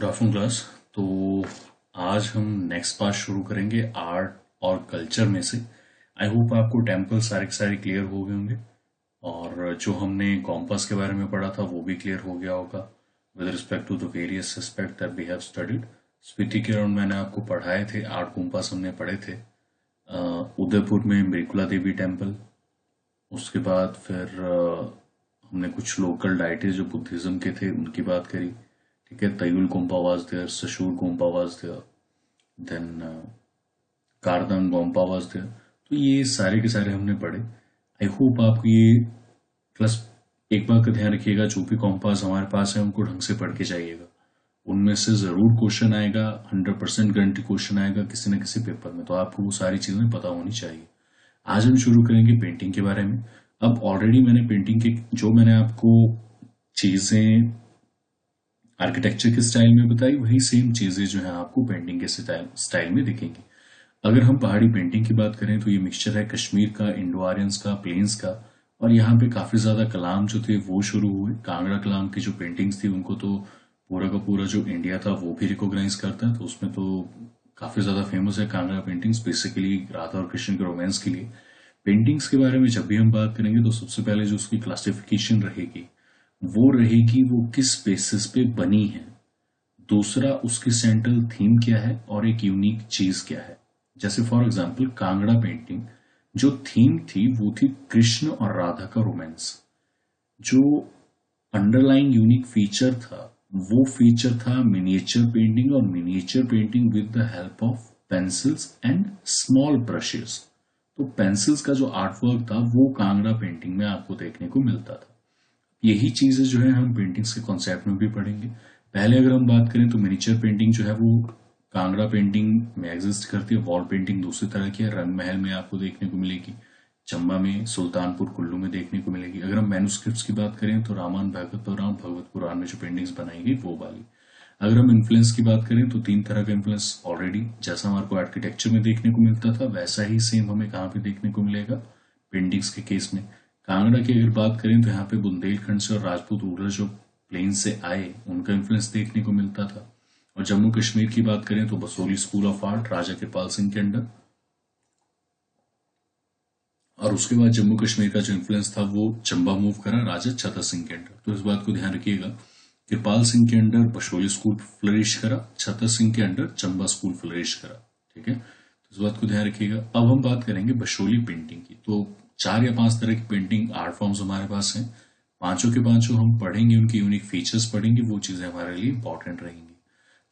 Good afternoon class. तो आज हम नेक्स्ट पार्ट शुरू करेंगे आर्ट और कल्चर में से। आई होप आपको टेम्पल सारे के सारे क्लियर हो गए होंगे और जो हमने कॉम्पास के बारे में पढ़ा था वो भी क्लियर हो गया होगा with respect to the various aspect that we have studied. Spiti के अराउंड मैंने आपको पढ़ाए थे, आर्ट कॉम्पास हमने पढ़े थे। उदयपुर में मृकुला देवी टेम्पल, उसके बाद फिर हमने कुछ लोकल डाइटीज जो बुद्धिज्म के थे उनकी बात करी। ठीक है, Tayul Gompa was there, Sashur Gompa was there, then Kardang Gompa was there. तो ये सारे के सारे हमने पढ़े। आई होप आपको ये प्लस एक बात का ध्यान रखिएगा, जो भी कॉम्पास हमारे पास है उनको ढंग से पढ़ के जाइएगा। उनमें से जरूर क्वेश्चन आएगा, 100% गारंटी क्वेश्चन आएगा किसी न किसी पेपर में, तो आपको वो सारी चीजें पता होनी चाहिए। आज हम शुरू करेंगे पेंटिंग के बारे में। अब ऑलरेडी मैंने पेंटिंग के जो मैंने आपको चीजें आर्किटेक्चर के स्टाइल में बताई, वही सेम चीजें जो है आपको पेंटिंग के स्टाइल में दिखेंगी। अगर हम पहाड़ी पेंटिंग की बात करें तो ये मिक्सचर है कश्मीर का, इंडो आर्यंस का, प्लेन्स का, और यहाँ पे काफी ज्यादा कलाम जो थे वो शुरू हुए। कांगड़ा कलाम की जो पेंटिंग्स थी उनको तो पूरा का पूरा जो इंडिया था वो भी रिकॉग्नाइज करता है, तो उसमें तो काफी ज्यादा फेमस है कांगड़ा पेंटिंग्स, बेसिकली राधा और कृष्ण के रोमांस के लिए। पेंटिंग्स के बारे में जब भी हम बात करेंगे तो सबसे पहले जो उसकी क्लासिफिकेशन रहेगी वो रहेगी वो किस बेसिस पे बनी है, दूसरा उसकी सेंट्रल थीम क्या है, और एक यूनिक चीज क्या है। जैसे फॉर एग्जांपल कांगड़ा पेंटिंग, जो थीम थी वो थी कृष्ण और राधा का रोमांस। जो अंडरलाइन यूनिक फीचर था वो फीचर था मिनिएचर पेंटिंग, और miniature painting with the help of pencils and small brushes. तो पेंसिल्स का जो आर्टवर्क था वो कांगड़ा पेंटिंग में आपको देखने को मिलता था। यही चीजें जो है हम पेंटिंग्स के कॉन्सेप्ट में भी पढ़ेंगे। पहले अगर हम बात करें तो मिनिएचर पेंटिंग जो है वो कांगड़ा पेंटिंग में एग्जिस्ट करती है। वॉल पेंटिंग दूसरी तरह की है, रंग महल में आपको देखने को मिलेगी, चंबा में, सुल्तानपुर कुल्लू में देखने को मिलेगी। अगर हम मैन्युस्क्रिप्ट्स की बात करें तो रामायण, भागवत पुराण, भगवत पुराण में जो पेंटिंग्स बनाई गई वो वाली। अगर हम इन्फ्लुएंस की बात करें तो तीन तरह का इन्फ्लुएंस ऑलरेडी जैसा हमारे को आर्किटेक्चर में देखने को मिलता था वैसा ही सेम हमें कहाँ पे देखने को मिलेगा, पेंटिंग्स के केस में। कांगड़ा की अगर बात करें तो यहाँ पे बुंदेलखंड से और राजपूत रूलर जो प्लेन से आए उनका इन्फ्लुएंस देखने को मिलता था। और जम्मू कश्मीर की बात करें तो बसोली स्कूल ऑफ आर्ट राजा कृपाल सिंह के अंडर, और उसके बाद जम्मू कश्मीर का जो इन्फ्लुएंस था वो चंबा मूव करा राजा छतर सिंह के अंडर। तो इस बात को ध्यान रखिएगा, कृपाल सिंह के अंडर बशोली स्कूल फ्लरिश करा, छतर सिंह के अंडर चंबा स्कूल फ्लरिश करा। ठीक है, तो इस बात को ध्यान रखिएगा। अब हम बात करेंगे बशोली पेंटिंग की। तो 4 या 5 तरह की पेंटिंग आर्ट फॉर्म्स हमारे पास हैं, पांचों के पांचों हम पढ़ेंगे, उनकी यूनिक फीचर्स पढ़ेंगे, वो चीजें हमारे लिए इंपॉर्टेंट रहेंगी।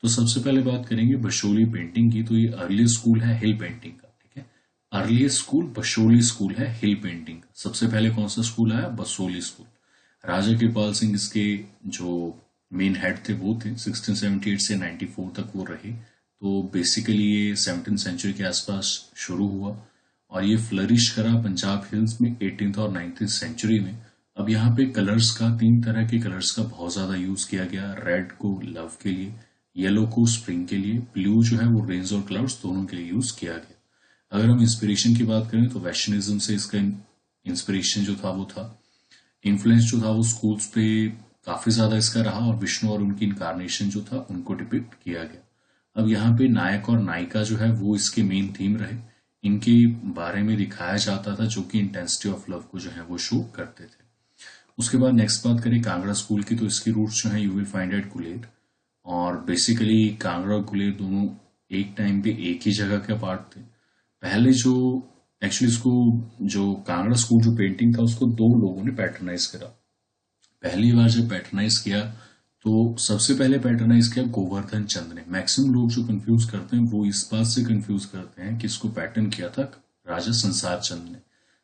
तो सबसे पहले बात करेंगे बशोली पेंटिंग की। तो ये अर्ली स्कूल है हिल पेंटिंग का। ठीक है, अर्ली स्कूल बशोली स्कूल है हिल पेंटिंग का। सबसे पहले कौन सा स्कूल आया? बसोली स्कूल। राजा कृपाल सिंह इसके जो मेन हेड थे वो थे। 1678 से 94 तक वो रहे। तो बेसिकली ये 17th सेंचुरी के आसपास शुरू हुआ और ये फ्लरिश करा पंजाब हिल्स में 18th और 19th सेंचुरी में। अब यहाँ पे कलर्स का, 3 तरह के कलर्स का बहुत ज्यादा यूज किया गया। रेड को लव के लिए, येलो को स्प्रिंग के लिए, ब्लू जो है वो रेन्स और क्लाउड्स दोनों के लिए यूज किया गया। अगर हम इंस्पिरेशन की बात करें तो वेस्टर्निज्म से इसका इंस्पिरेशन जो था वो था, इन्फ्लुएंस जो था वो स्कूल्स पे काफी ज्यादा इसका रहा, और विष्णु और उनकी इनकारनेशन जो था उनको डिपिक्ट किया गया। अब यहाँ पे नायक और नायिका जो है वो इसके मेन थीम रहे, इनके बारे में दिखाया जाता था जो कि इंटेंसिटी ऑफ लव को जो है वो शो करते थे। उसके बाद नेक्स्ट बात करें कांगड़ा स्कूल की, तो इसकी रूट्स जो है you will find at Guler, और बेसिकली कांगड़ा और गुलेर दोनों एक टाइम पे एक ही जगह के पार्ट थे। पहले जो एक्चुअली इसको जो कांगड़ा स्कूल जो पेंटिंग था उसको 2 लोगों ने पैटर्नाइज करा। पहली बार जब पैटर्नाइज किया तो सबसे पहले पैटर्नाइज किया गोवर्धन चंद ने। मैक्सिमम लोग जो कंफ्यूज करते हैं वो इस बात से कंफ्यूज करते हैं कि इसको पैटर्न किया था राजा संसार चंद ने।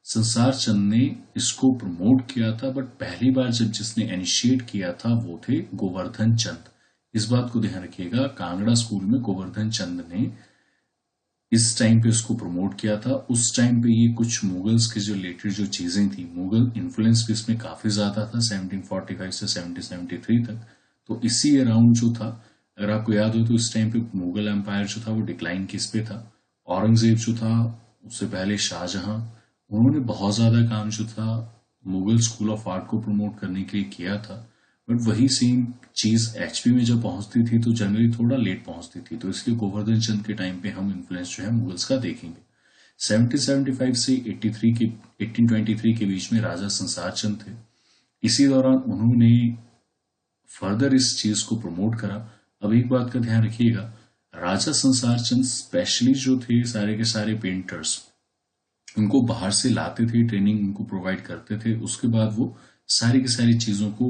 संसार चंद ने इसको प्रमोट किया था, बट पहली बार जब जिसने इनिशिएट किया था वो थे गोवर्धन चंद। इस बात को ध्यान रखिएगा, कांगड़ा स्कूल में गोवर्धन चंद ने इस टाइम पे इसको प्रमोट किया था। उस टाइम पे ये कुछ मुगल्स की जो रिलेटेड जो चीजें थी, मुगल इन्फ्लुएंस भी इसमें काफी ज्यादा था 1745 से 1773 तक। तो इसी अराउंड जो था, अगर आपको याद हो तो इस टाइम पे मुगल एम्पायर जो था वो डिक्लाइन किस पे था? औरंगजेब जो था, उससे पहले शाहजहां, उन्होंने बहुत ज्यादा काम जो था मुगल स्कूल ऑफ आर्ट को प्रमोट करने के लिए किया था। बट वही सेम चीज एचपी में जब पहुंचती थी तो जनरली थोड़ा लेट पहुंचती थी, तो इसलिए गोवर्धन चंद के टाइम पे हम इन्फ्लुएंस जो है मुगल्स का देखेंगे। 1775 से 1823 के बीच में राजा संसार चंद थे। इसी दौरान उन्होंने फर्दर इस चीज को प्रमोट करा। अब एक बात का ध्यान रखिएगा, राजा संसार चंद स्पेशली जो थे सारे के सारे पेंटर्स, उनको बाहर से लाते थे, ट्रेनिंग उनको प्रोवाइड करते थे, उसके बाद वो सारी की सारी चीजों को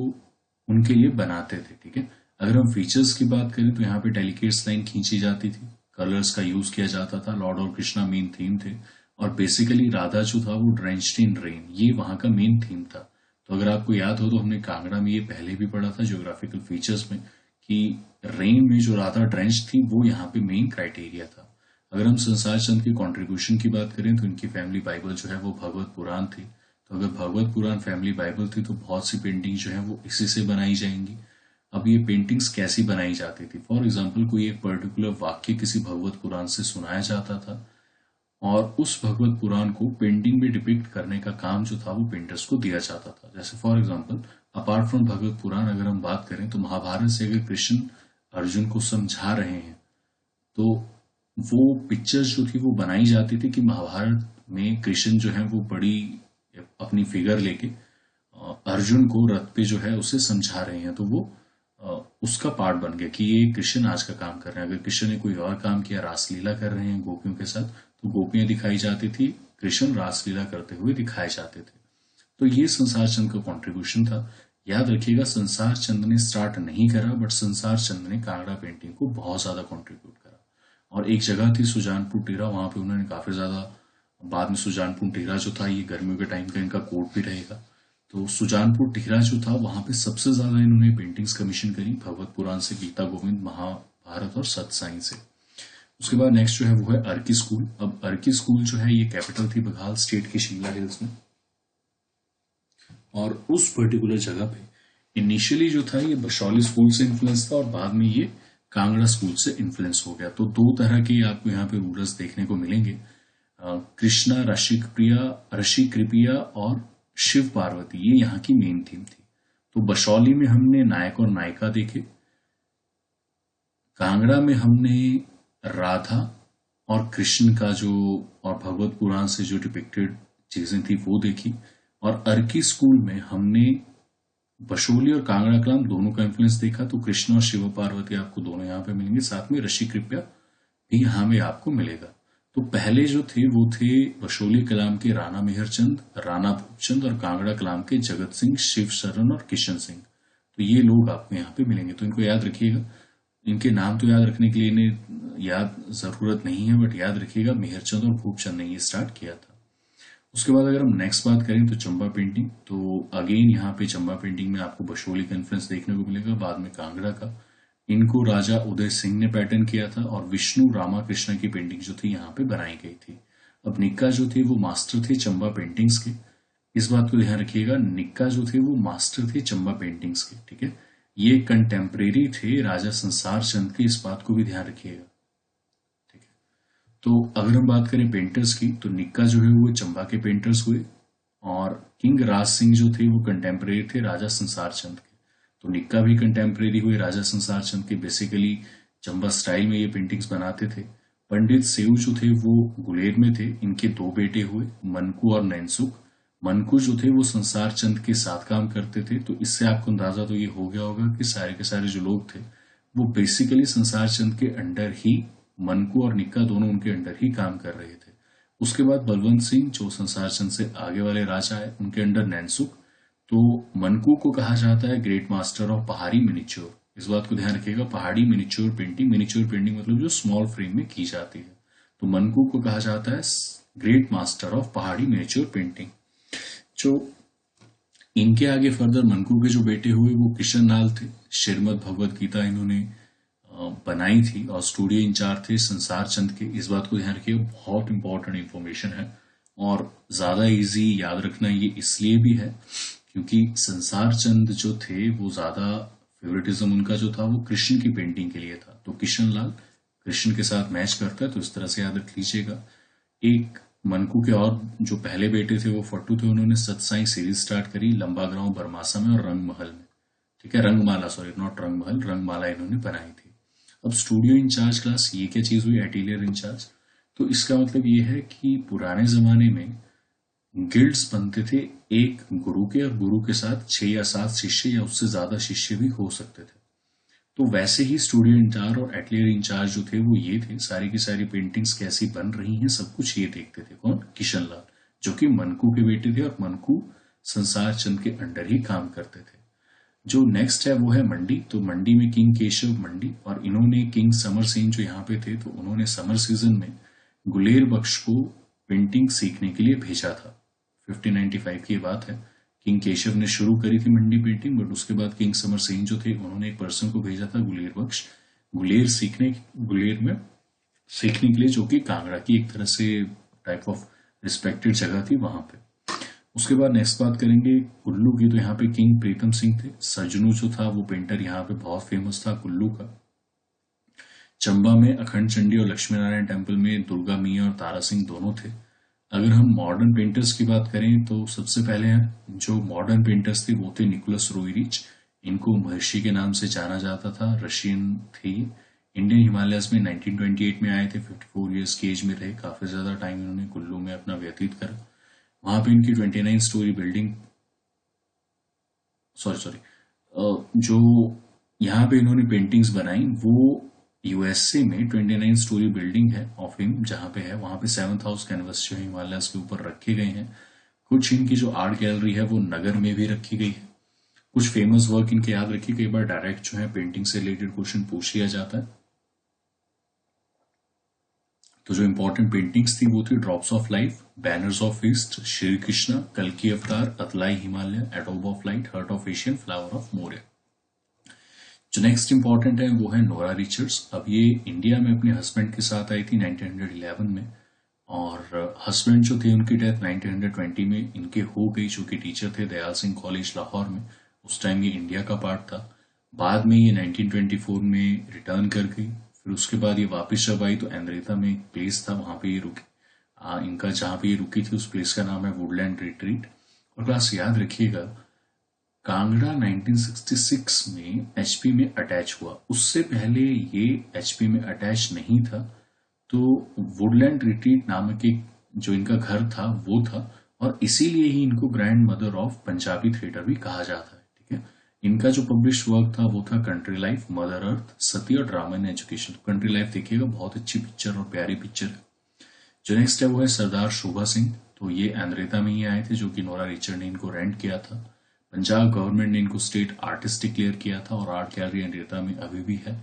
उनके लिए बनाते थे। ठीक है, अगर हम फीचर्स की बात करें तो यहाँ पे डेलिकेट्स लाइन खींची जाती थी, कलर्स का यूज किया जाता था, लॉर्ड और कृष्णा मेन थीम थे, और बेसिकली राधा जो था वो ड्रेंच्ड इन रेन, ये वहां का मेन थीम था। तो अगर आपको याद हो तो हमने कांगड़ा में ये पहले भी पढ़ा था ज्योग्राफिकल फीचर्स में कि रेन में जो राधा ड्रेंच थी वो यहाँ पे मेन क्राइटेरिया था। अगर हम संसार चंद के कंट्रीब्यूशन की बात करें तो इनकी फैमिली बाइबल जो है वो भगवत पुराण थी। तो अगर भगवत पुराण फैमिली बाइबल थी तो बहुत सी पेंटिंग जो है वो इसी से बनाई जाएंगी। अब ये पेंटिंग्स कैसी बनाई जाती थी, फॉर एग्जाम्पल कोई एक पर्टिकुलर वाक्य किसी भगवत पुराण से सुनाया जाता था और उस भगवत पुराण को पेंटिंग में डिपिक्ट करने का काम जो था वो पेंटर्स को दिया जाता था। जैसे फॉर एग्जाम्पल अपार्ट फ्रॉम भगवत पुराण अगर हम बात करें तो महाभारत से अगर कृष्ण अर्जुन को समझा रहे हैं तो वो पिक्चर्स जो थी वो बनाई जाती थी कि महाभारत में कृष्ण जो है वो बड़ी अपनी फिगर लेके अर्जुन को रथ पे जो है उसे समझा रहे हैं, तो वो उसका पार्ट बन गया कि ये कृष्ण आज का काम कर रहे हैं। अगर कृष्ण ने कोई और काम किया, रासलीला कर रहे हैं गोपियों के साथ, तो गोपियां दिखाई जाती थी, कृष्ण रासलीला करते हुए दिखाए जाते थे। तो ये संसार चंद का कॉन्ट्रीब्यूशन था। याद रखिएगा संसार चंद ने स्टार्ट नहीं करा, बट संसार चंद ने कांगड़ा पेंटिंग को बहुत ज्यादा कॉन्ट्रीब्यूट करा। और एक जगह थी सुजानपुर टीरा, वहां पे उन्होंने काफी ज्यादा, बाद में सुजानपुर टीरा जो था ये गर्मियों के टाइम का इनका कोट भी रहेगा। तो सुजानपुर टीरा जो था वहां पे सबसे ज्यादा इन्होंने पेंटिंग्स कमीशन करी भगवत पुराण से, गीता गोविंद, महाभारत और सत्साई से। उसके बाद नेक्स्ट जो है वो है अर्की स्कूल। अब अर्की स्कूल जो है ये कैपिटल थी बंगाल स्टेट की शिमला हिल्स में, और उस पर्टिकुलर जगह पे इनिशियली जो था ये बशौली स्कूल से इन्फ्लुएंस था और बाद में ये कांगड़ा स्कूल से इन्फ्लुएंस हो गया। तो दो तरह के आपको यहाँ पे रूलर्स देखने को मिलेंगे, कृष्णा, ऋषि कृपिया और शिव पार्वती, ये यहाँ की मेन थीम थी। तो बशौली में हमने नायक और नायिका देखे, कांगड़ा में हमने राधा और कृष्ण का जो और भगवत पुराण से जो डिपिक्टेड चीजें थी वो देखी, और अर्की स्कूल में हमने बशोली और कांगड़ा कलाम दोनों का इन्फ्लुएंस देखा। तो कृष्ण और शिव पार्वती आपको दोनों यहाँ पे मिलेंगे, साथ में ऋषि कृपया भी यहाँ में आपको मिलेगा। तो पहले जो थे वो थे बशोली कलाम के राणा मेहरचंद, राणा भूपचंद, और कांगड़ा कलाम के जगत सिंह, शिव शरण और किशन सिंह। तो ये लोग आपको यहाँ पे मिलेंगे, तो इनको याद रखिएगा। इनके नाम तो याद रखने के लिए इन्हें याद जरूरत नहीं है, बट याद रखिएगा मेहरचंद और भूपचंद ने ये स्टार्ट किया था। उसके बाद अगर हम नेक्स्ट बात करें तो चंबा पेंटिंग, तो अगेन यहाँ पे चंबा पेंटिंग में आपको बशोली का इन्फ्लुएंस देखने को मिलेगा, बाद में कांगड़ा का। इनको राजा उदय सिंह ने पैटर्न किया था, और विष्णु रामा कृष्ण की पेंटिंग जो थी यहाँ पे बनाई गई थी। अब निक्का जो थे वो मास्टर थे चंबा पेंटिंग्स के, इस बात को ध्यान रखिएगा, निक्का जो थे वो मास्टर थे चंबा पेंटिंग्स के। ठीक है, ये कंटेम्परेरी थे राजा संसार चंद के, इस बात को भी ध्यान रखिएगा। ठीक है, तो अगर हम बात करें पेंटर्स की तो निक्का जो है वो चंबा के पेंटर्स हुए, और किंग राज सिंह जो थे वो कंटेम्परेरी थे राजा संसार चंद के। तो निक्का भी कंटेम्परेरी हुए राजा संसार चंद के, बेसिकली चंबा स्टाइल में ये पेंटिंग्स बनाते थे। पंडित सेऊ जो थे वो गुलेर में थे, इनके दो बेटे हुए मनकू और नैनसुख। मनकू जो थे वो संसार चंद के साथ काम करते थे, तो इससे आपको अंदाजा तो ये हो गया होगा कि सारे के सारे जो लोग थे वो बेसिकली संसार चंद के अंडर ही, मनकू और निक्का दोनों उनके अंडर ही काम कर रहे थे। उसके बाद बलवंत सिंह जो संसार चंद से आगे वाले राजा है, उनके अंडर नैनसुख। तो मनकू को कहा जाता है ग्रेट मास्टर ऑफ पहाड़ी मिनिच्योर, इस बात को ध्यान रखिएगा। पहाड़ी मिनिच्योर पेंटिंग मतलब जो स्मॉल फ्रेम में की जाती है, तो मनकू को कहा जाता है ग्रेट मास्टर ऑफ पहाड़ी मिनिच्योर पेंटिंग। जो इनके आगे फर्दर मनकू के जो बेटे हुए वो किशन लाल थे, श्रीमद भगवत गीता इन्होंने बनाई थी, और स्टूडियो इंचार्ज थे संसार चंद के। इस बात को ध्यान रखिएगा, बहुत इंपॉर्टेंट इंफॉर्मेशन है, और ज्यादा इजी याद रखना ये इसलिए भी है क्योंकि संसार चंद जो थे वो ज्यादा फेवरेटिज्म उनका जो था वो कृष्ण की पेंटिंग के लिए था। तो किशन लाल कृष्ण के साथ मैच करता है, तो इस तरह से याद रख लीजिएगा। एक मनकू के और जो पहले बेटे थे वो फट्टू थे, उन्होंने सत्साई सीरीज स्टार्ट करी लंबा गांव बरमासा में और रंग महल में। ठीक है, रंगमाला, सॉरी नॉट रंगमहल, रंगमाला इन्होंने बनाई थी। अब स्टूडियो इंचार्ज क्लास, ये क्या चीज हुई, एटिलियर इंचार्ज। तो इसका मतलब ये है कि पुराने जमाने में गिल्ड्स बनते थे एक गुरु के, और गुरु के साथ 6 या 7 शिष्य या उससे ज्यादा शिष्य भी हो सकते थे। तो वैसे ही स्टूडियो इंचार्ज और एटलियर इंचार्ज जो थे वो ये थे, सारी की सारी पेंटिंग्स कैसी बन रही हैं सब कुछ ये देखते थे। कौन, किशन लाल, जो कि मनकू के बेटे थे, और मनकू संसार चंद के अंडर ही काम करते थे। जो नेक्स्ट है वो है मंडी। तो मंडी में किंग केशव मंडी, और इन्होंने किंग समर सेन जो यहाँ पे थे, तो उन्होंने समर सीजन में गुलेर बख्श को पेंटिंग सीखने के लिए भेजा था। 1595 की बात है। किंग केशव ने शुरू करी थी मंडी पेंटिंग, बट उसके बाद किंग समर सेन जो थे उन्होंने एक पर्सन को भेजा था, गुलेर बख्श, गुलेर में सीखने के लिए, जो कि कांगड़ा की एक तरह से टाइप ऑफ रिस्पेक्टेड जगह थी वहां पे। उसके बाद नेक्स्ट बात करेंगे कुल्लू की। तो यहाँ पे किंग प्रीतम सिंह थे। सजनू जो था वो पेंटर यहाँ पे बहुत फेमस था कुल्लू का। चंबा में अखंड चंडी और लक्ष्मी नारायण टेम्पल में दुर्गा मियाँ और तारा सिंह दोनों थे। अगर हम मॉडर्न पेंटर्स की बात करें तो सबसे पहले जो मॉडर्न पेंटर्स थे वो थे निकोलस रोइरिच। इनको महर्षि के नाम से जाना जाता था, रशियन थे। इंडियन हिमालयस में 1928 में आए थे, 54 ईयर्स की एज में रहे, काफी ज्यादा टाइम इन्होंने कुल्लू में अपना व्यतीत करा। वहां पे इनकी 29 स्टोरी बिल्डिंग, सॉरी जो यहाँ पे इन्होंने पेंटिंग्स बनाई वो यूएसए में 29 स्टोरी बिल्डिंग है ऑफ हिम, जहाँ पे है वहां पे 7th हाउस कैनवस जो हिमालयस के ऊपर रखे गए हैं। कुछ इनकी जो आर्ट गैलरी है वो नगर में भी रखी गई है। कुछ फेमस वर्क इनके याद रखिए, कई बार डायरेक्ट जो है पेंटिंग से रिलेटेड क्वेश्चन पूछ लिया जाता है। तो जो इंपॉर्टेंट पेंटिंग्स थी वो थी drops of life, banners of east, Shri Krishna, कल्कि अवतार, अतलाई Himalaya, एटोब of light, hurt of Asian, flower of Moriya. जो नेक्स्ट इंपॉर्टेंट है वो है नोरा रिचर्ड्स। अब ये इंडिया में अपने हस्बैंड के साथ आई थी 1911 में, और हस्बैंड जो थे उनकी डेथ 1920 में इनके हो गई, जो कि टीचर थे दयाल सिंह कॉलेज लाहौर में। उस टाइम ये इंडिया का पार्ट था। बाद में ये 1924 में रिटर्न कर गई। फिर उसके बाद ये वापस जब आई तो एंद्रेता में एक प्लेस था, वहां पे ये रुकी। इनका जहां पे ये रुकी थी उस प्लेस का नाम है वुडलैंड रिट्रीट। और क्लास याद रखिएगा, कांगड़ा 1966 में एचपी में अटैच हुआ, उससे पहले ये एचपी में अटैच नहीं था। तो वुडलैंड रिट्रीट नामक एक जो इनका घर था वो था, और इसीलिए ही इनको grand mother of Punjabi theatre भी कहा जाता है। ठीक है, इनका जो पब्लिश वर्क था वो था कंट्री लाइफ, मदर अर्थ, सती और drama and education. Country life देखिएगा, बहुत अच्छी पिक्चर और प्यारी पिक्चर है। जो नेक्स्ट है वो है सरदार शोभा सिंह। तो ये एंद्रेता में ही आए थे, जो कि नोरा रिचर्ड ने इनको रेंट किया था। पंजाब गवर्नमेंट ने इनको स्टेट आर्टिस्ट डिक्लेयर किया था, और आर्ट गैलरी एंद्रेता में अभी भी है।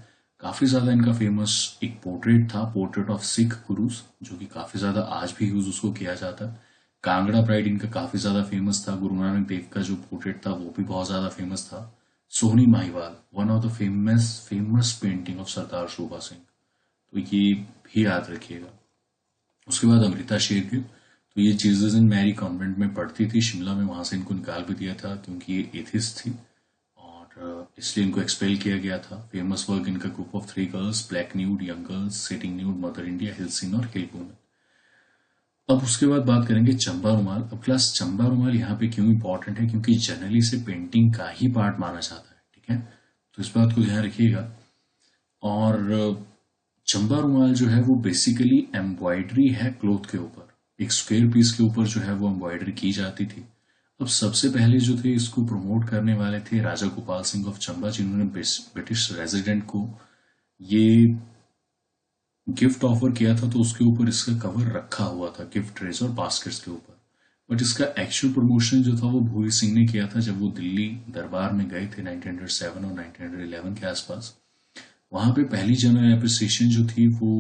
काफी ज्यादा इनका फेमस एक पोर्ट्रेट था, पोर्ट्रेट ऑफ सिख गुरुज, जो कि काफी ज्यादा आज भी यूज उसको किया जाता है। कांगड़ा प्राइड इनका काफी ज्यादा फेमस था। गुरु नानक देव का जो पोर्ट्रेट था वो भी बहुत ज्यादा फेमस था। Sohni Mahiwal, one of the famous painting of Sardar Sobha Singh, तो ये भी याद रखिएगा। उसके बाद अमृता शेरगिल। तो ये जीसस एंड मैरी कॉन्वेंट में पढ़ती थी शिमला में, वहां से इनको निकाल भी दिया था क्योंकि ये एथिस्ट थी, और इसलिए इनको एक्सपेल किया गया था। फेमस वर्क इनका group of 3 girls, black nude, young girls, sitting nude, mother India, hill scene और हिल वुमेन। अब उसके बाद बात करेंगे चंबा रुमाल। अब क्लास चंबा रुमाल यहाँ पे क्यों इंपॉर्टेंट है, क्योंकि जनरली से पेंटिंग का ही पार्ट माना जाता है। ठीक है, तो इस बात को ध्यान रखिएगा। और चंबा रुमाल जो है वो बेसिकली एम्ब्रॉयडरी है क्लोथ के ऊपर, एक स्क्वायर पीस के ऊपर जो है वो एम्ब्रॉयडरी की जाती थी। अब सबसे पहले जो थे इसको प्रमोट करने वाले थे राजा गोपाल सिंह ऑफ चंबा, जिन्होंने ब्रिटिश रेजिडेंट को ये गिफ्ट ऑफर किया था। तो उसके ऊपर इसका कवर रखा हुआ था, गिफ्ट ट्रेज और बास्केट्स के ऊपर। बट इसका एक्चुअल प्रमोशन जो था वो भूरी सिंह ने किया था जब वो दिल्ली दरबार में गए थे 1907 और 1911 के आसपास। वहां पे पहली जनरल एप्रिसिएशन जो थी वो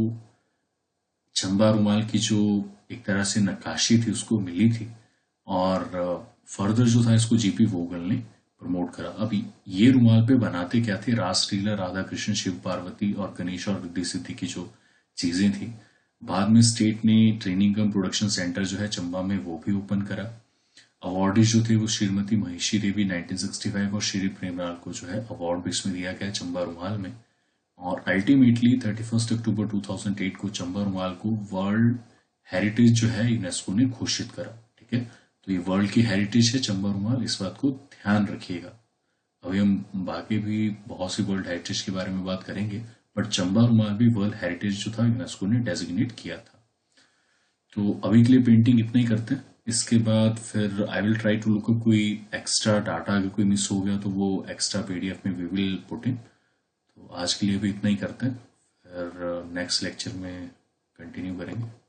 चंबा रुमाल की जो एक तरह से नक्काशी थी उसको मिली थी, और फर्दर जो था इसको जीपी वोगल ने प्रमोट करा। अब ये रुमाल पे बनाते क्या थे, रास लीला, राधा कृष्ण, शिव पार्वती और गणेश और रिद्धि सिद्धि की जो चीजें थी। बाद में स्टेट ने ट्रेनिंग कम प्रोडक्शन सेंटर जो है चंबा में वो भी ओपन करा। अवार्डीज जो थे वो श्रीमती महिषी देवी 1965 और श्री प्रेमलाल को जो है अवार्ड भी इसमें दिया गया चंबा रुमाल में। और अल्टीमेटली 31 अक्टूबर 2008 को चंबा रुमाल को वर्ल्ड हेरिटेज जो है यूनेस्को ने घोषित करा। ठीक है, तो ये वर्ल्ड की हेरिटेज है चंबा रुमाल, इस बात को ध्यान रखिएगा। अभी हम बाकी भी बहुत सी वर्ल्ड हेरिटेज के बारे में बात करेंगे, बट चंबा रुमाल भी वर्ल्ड हेरिटेज जो था यूनेस्को ने डेजिग्नेट किया था। तो अभी के लिए पेंटिंग इतना ही करते हैं। इसके बाद फिर I will try to look up कोई एक्स्ट्रा डाटा, अगर कोई मिस हो गया तो वो एक्स्ट्रा पीडीएफ में वी विल पुट इन। तो आज के लिए भी इतना ही करते हैं, फिर नेक्स्ट लेक्चर में कंटिन्यू करेंगे।